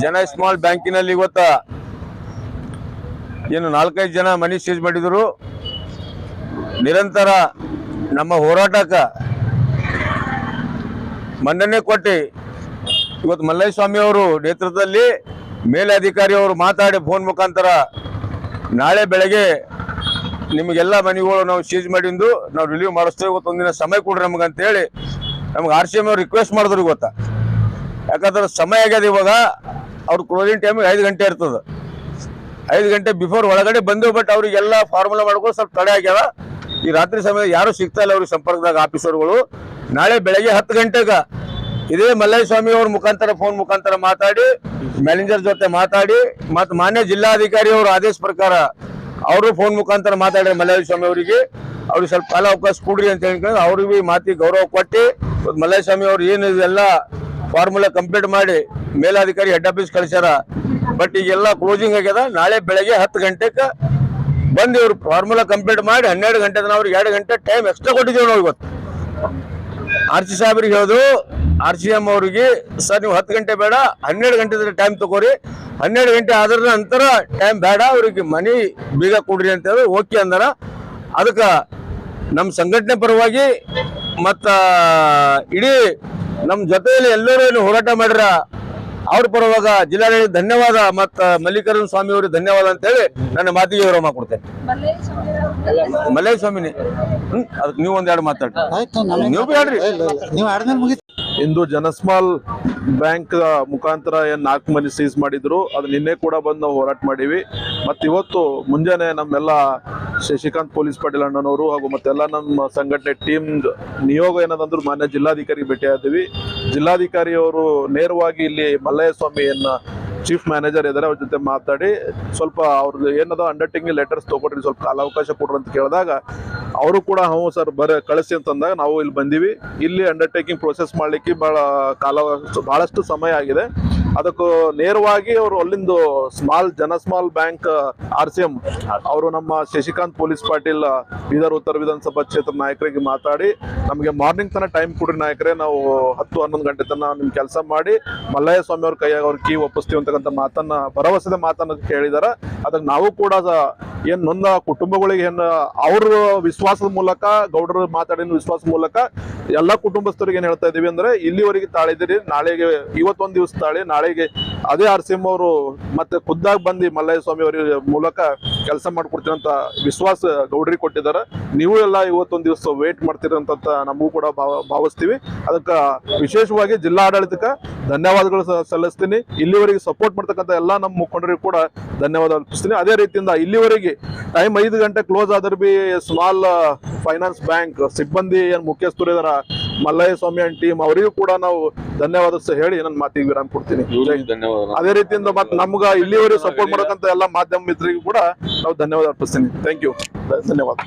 ಜನ ಸ್ಮಾಲ್ ಬ್ಯಾಂಕಿನಲ್ಲಿ ಇವತ್ತ ಏನು 4-5 ಜನ ಮನಿ ಸೀಜ್ ಮಾಡಿದ್ರು. ನಿರಂತರ ನಮ್ಮ ಹೋರಾಟಕ್ಕೆ ಮನ್ನಣೆ ಕೊಟ್ಟು ಇವತ್ತು ಮಲ್ಲಯ್ಯ ಸ್ವಾಮಿ ಅವರು ನೇತೃತ್ವದಲ್ಲಿ ಮೇಲಧಿಕಾರಿ ಅವರು ಮಾತಾಡಿ ಫೋನ್ ಮುಖಾಂತರ ನಾಳೆ ಬೆಳಗ್ಗೆ ನಿಮಗೆಲ್ಲ ಮನೆಗಳು ನಾವು ಸೀಜ್ ಮಾಡಿದ್ದು ನಾವು ರಿಲೀವ್ ಮಾಡಿಸ್ತೇವೆ, ಇವತ್ತು ಒಂದಿನ ಸಮಯ ಕೊಡ್ರಿ ನಮಗೆ ಅಂತೇಳಿ ನಮ್ಗೆ RCM ಅವ್ರು ರಿಕ್ವೆಸ್ಟ್ ಮಾಡಿದ್ರು ಗೊತ್ತಾ. ಯಾಕಂದ್ರೆ ಸಮಯ ಆಗ್ಯದ, ಇವಾಗ ಅವ್ರ ಕ್ಲೋಸಿಂಗ್ ಟೈಮ್ 5 ಗಂಟೆ ಇರ್ತದೆ. 5 ಗಂಟೆ ಬಿಫೋರ್ ಒಳಗಡೆ ಬಂದೆವು, ಬಟ್ ಅವ್ರಿಗೆಲ್ಲ ಫಾರ್ಮುಲಾ ಮಾಡ್ಕೊಂಡು ಸ್ವಲ್ಪ ತಡೆ ಆಗ್ಯಾವ. ಈ ರಾತ್ರಿ ಸಮಯ ಯಾರು ಸಿಗ್ತಾ ಇಲ್ಲ ಅವ್ರಿಗೆ ಸಂಪರ್ಕದಾಗ ಆಫೀಸರ್ಗಳು. ನಾಳೆ ಬೆಳಗ್ಗೆ 10 ಗಂಟೆಗೆ ಇದೇ ಮಲ್ಲಯ್ಯ ಸ್ವಾಮಿ ಅವ್ರ ಮುಖಾಂತರ ಫೋನ್ ಮುಖಾಂತರ ಮಾತಾಡಿ ಮ್ಯಾನೇಜರ್ ಜೊತೆ ಮಾತಾಡಿ ಮತ್ತು ಮಾನ್ಯ ಜಿಲ್ಲಾಧಿಕಾರಿ ಅವರ ಆದೇಶ ಪ್ರಕಾರ ಅವರು ಫೋನ್ ಮುಖಾಂತರ ಮಾತಾಡಿ ಮಲ್ಲಯ್ಯ ಸ್ವಾಮಿ ಅವರಿಗೆ ಅವ್ರಿಗೆ ಸ್ವಲ್ಪ ಕಾಲ ಅವಕಾಶ ಕೊಡ್ರಿ ಅಂತ ಹೇಳ್ಕೊಂಡು ಅವ್ರಿಗೆ ಮಾತಿ ಗೌರವ ಕೊಟ್ಟು ಮಲ್ಲಯ್ಯ ಸ್ವಾಮಿ ಅವ್ರು ಏನು ಎಲ್ಲ ಫಾರ್ಮುಲಾ ಕಂಪ್ಲೀಟ್ ಮಾಡಿ ಮೇಲಾಧಿಕಾರಿ ಹೆಡ್ ಆಫೀಸ್ ಕಳಿಸ್ಯಾರ. ಬಟ್ ಈಗೆಲ್ಲ ಕ್ಲೋಸಿಂಗ್ ಆಗ್ಯದ. ನಾಳೆ ಬೆಳಗ್ಗೆ 10 ಗಂಟೆಗೆ ಬಂದು ಇವ್ರು ಫಾರ್ಮುಲಾ ಕಂಪ್ಲೀಟ್ ಮಾಡಿ 12 ಗಂಟೆ ತನಕ ಅವ್ರಿಗೆ 2 ಗಂಟೆ ಟೈಮ್ ಎಕ್ಸ್ಟ್ರಾ ಕೊಟ್ಟಿದ್ದೀವಿ ನಾವು ಇವತ್ತು. RC ಸಾಹೇಬ್ರಿಗೆ ಹೇಳೋದು RCM ಅವ್ರಿಗೆ, ಸರ್ ನೀವು 10 ಗಂಟೆ ಬೇಡ 12 ಗಂಟೆ ಟೈಮ್ ತಗೋರಿ, 12 ಗಂಟೆ ಆದ್ರ ನಂತರ ಟೈಮ್ ಬೇಡ, ಅವ್ರಿಗೆ ಮನಿ ಬೀಗ ಕೊಡ್ರಿ ಅಂತ ಹೇಳಿ ಓಕೆ ಅಂದಾರ. ಅದಕ್ಕೆ ನಮ್ಮ ಸಂಘಟನೆ ಪರವಾಗಿ ಮತ್ತು ಇಡೀ ನಮ್ಮ ಜೊತೆಯಲ್ಲಿ ಎಲ್ಲರೂ ಏನು ಹೋರಾಟ ಮಾಡ್ಯಾರ ಅವ್ರ ಪರವಾಗ ಜಿಲ್ಲಾಡಳಿತ ಧನ್ಯವಾದ ಮತ್ತು ಮಲ್ಲಿಕಾರ್ಜುನ ಸ್ವಾಮಿ ಅವ್ರಿಗೆ ಧನ್ಯವಾದ ಅಂತ ಹೇಳಿ ನನ್ನ ಮಾತಿಗೆ ವಿರಾಮ ಕೊಡ್ತೇನೆ. ಮಲ್ಲಯ್ಯ ಸ್ವಾಮಿನಿ ಅದಕ್ಕೆ ನೀವು ಒಂದೆರಡು ಮಾತಾಡ್ರಿ, ನೀವು ಹೇಳ್ರಿ. ಇಂದು ಜನಸ್ಮಾಲ್ ಬ್ಯಾಂಕ್ ಮುಖಾಂತರ ಏನ್ 4 ಮನಿ ಸೀಸ್ ಮಾಡಿದ್ರು, ಅದು ನಿನ್ನೆ ಕೂಡ ಬಂದು ನಾವು ಹೋರಾಟ ಮಾಡೀವಿ. ಮತ್ತು ಇವತ್ತು ಮುಂಜಾನೆ ನಮ್ಮೆಲ್ಲ ಶಶಿಕಾಂತ್ ಪೊಲೀಸ್ ಪಾಟೀಲ್ ಅಣ್ಣನವರು ಹಾಗೂ ಮತ್ತೆಲ್ಲ ನಮ್ಮ ಸಂಘಟನೆ ಟೀಮ್ ನಿಯೋಗ ಏನದಂದ್ರು ಮಾನ್ಯ ಜಿಲ್ಲಾಧಿಕಾರಿ ಭೇಟಿ ಆದ್ವಿ. ಜಿಲ್ಲಾಧಿಕಾರಿ ಅವರು ನೇರವಾಗಿ ಇಲ್ಲಿ ಮಲ್ಲಯ್ಯ ಸ್ವಾಮಿಯನ್ನ ಚೀಫ್ ಮ್ಯಾನೇಜರ್ ಇದ್ದಾರೆ, ಅವ್ರ ಜೊತೆ ಮಾತಾಡಿ ಸ್ವಲ್ಪ ಅವ್ರದ್ದು ಏನದ ಅಂಡರ್ಟೇಕಿಂಗ್ ಲೆಟರ್ಸ್ ತಗೊಳ್ರಿ, ಸ್ವಲ್ಪ ಕಾಲಾವಕಾಶ ಕೊಡ್ರಿ ಅಂತ ಕೇಳಿದಾಗ ಅವರು ಕೂಡ ಹ್ಞೂ ಸರ್ ಕಳಿಸಿ ಅಂತಂದಾಗ ನಾವು ಇಲ್ಲಿ ಬಂದೀವಿ. ಇಲ್ಲಿ ಅಂಡರ್ಟೇಕಿಂಗ್ ಪ್ರೊಸೆಸ್ ಮಾಡಲಿಕ್ಕೆ ಬಹಳಷ್ಟು ಸಮಯ ಆಗಿದೆ. ಅದಕ್ಕೂ ನೇರವಾಗಿ ಅವರು ಅಲ್ಲಿಂದು ಜನಸ್ಮಾಲ್ ಬ್ಯಾಂಕ್ RCM ಅವರು ನಮ್ಮ ಶಶಿಕಾಂತ್ ಪೊಲೀಸ್ ಪಾಟೀಲ್ ಬೀದರ್ ಉತ್ತರ ವಿಧಾನಸಭಾ ಕ್ಷೇತ್ರ ನಾಯಕರಿಗೆ ಮಾತಾಡಿ ನಮಗೆ ಮಾರ್ನಿಂಗ್ ತನಕ ಟೈಮ್ ಕೊಡ್ರಿ ನಾಯಕರೇ, ನಾವು 10-11 ಗಂಟೆ ತನಕ ನಿಮ್ ಕೆಲಸ ಮಾಡಿ ಮಲ್ಲಯ್ಯ ಸ್ವಾಮಿ ಅವ್ರ ಕೈಯಾಗ ಅವ್ರ ಕೀ ಒಪ್ಪಿಸ್ತೀವಿ ಅಂತಕ್ಕಂಥ ಮಾತನ್ನ ಭರವಸೆ ಮಾತನ್ನ ಕೇಳಿದಾರ. ಅದಕ್ಕೆ ನಾವು ಕೂಡ ಏನ್ ನೊಂದ ಕುಟುಂಬಗಳಿಗೆ ಏನ್ ಅವ್ರ ವಿಶ್ವಾಸದ ಮೂಲಕ ಗೌಡರು ಮಾತಾಡಿನ ವಿಶ್ವಾಸದ ಮೂಲಕ ಎಲ್ಲ ಕುಟುಂಬಸ್ಥರಿಗೆ ಏನ್ ಹೇಳ್ತಾ ಇದೀವಿ ಅಂದ್ರೆ ಇಲ್ಲಿವರೆಗೆ ತಾಳಿದಿರಿ, ನಾಳೆಗೆ ಇವತ್ತೊಂದ್ ದಿವಸ ತಾಳಿ, ನಾಳೆಗೆ ಅದೇ RCM ಅವರು ಮತ್ತೆ ಖುದ್ದಾಗಿ ಬಂದು ಮಲ್ಲಯ್ಯ ಸ್ವಾಮಿ ಅವರ ಮೂಲಕ ಕೆಲಸ ಮಾಡ್ಕೊಡ್ತೀವಿ ಅಂತ ವಿಶ್ವಾಸ ಗೌಡ್ರಿಗೆ ಕೊಟ್ಟಿದ್ದಾರೆ. ನೀವು ಎಲ್ಲ ಇವತ್ತೊಂದ್ ದಿವಸ ವೇಟ್ ಮಾಡ್ತೀರಿ ಅಂತ ನಮಗೂ ಕೂಡ ಭಾವಿಸ್ತೀವಿ. ಅದಕ್ಕೆ ವಿಶೇಷವಾಗಿ ಜಿಲ್ಲಾ ಆಡಳಿತಕ್ಕೆ ಧನ್ಯವಾದಗಳು ಸಲ್ಲಿಸ್ತೀನಿ. ಇಲ್ಲಿವರೆಗೆ ಸಪೋರ್ಟ್ ಮಾಡ್ತಕ್ಕಂಥ ಎಲ್ಲ ನಮ್ಮ ಮುಖಂಡರಿಗೂ ಕೂಡ ಧನ್ಯವಾದ ಅರ್ಪಿಸ್ತೀನಿ. ಅದೇ ರೀತಿಯಿಂದ ಇಲ್ಲಿವರೆಗೆ ಟೈಮ್ 5 ಗಂಟೆ ಕ್ಲೋಸ್ ಆದ್ರೆ ಬಿ ಸ್ಮಾಲ್ ಫೈನಾನ್ಸ್ ಬ್ಯಾಂಕ್ ಸಿಬ್ಬಂದಿ ಏನ್ ಮುಖ್ಯಸ್ಥರು ಇದಾರ ಮಲ್ಲಯ್ಯ ಸ್ವಾಮಿ ಅಂಡ್ ಟೀಮ್ ಅವರಿಗೂ ಕೂಡ ನಾವು ಧನ್ಯವಾದ ಹೇಳಿ ನನ್ನ ಮಾತಿಗೆ ವಿರಾಮ ಕೊಡ್ತೀನಿ. ಅದೇ ರೀತಿಯಿಂದ ಮತ್ತೆ ನಮ್ಗ ಇಲ್ಲಿವರೆಗೆ ಸಪೋರ್ಟ್ ಮಾಡಕ್ಕಂತ ಎಲ್ಲ ಮಾಧ್ಯಮ ಮಿತ್ರರಿಗೂ ಕೂಡ ನಾವು ಧನ್ಯವಾದ ಅರ್ಪಿಸ್ತೀನಿ. ಥ್ಯಾಂಕ್ ಯು, ಧನ್ಯವಾದ.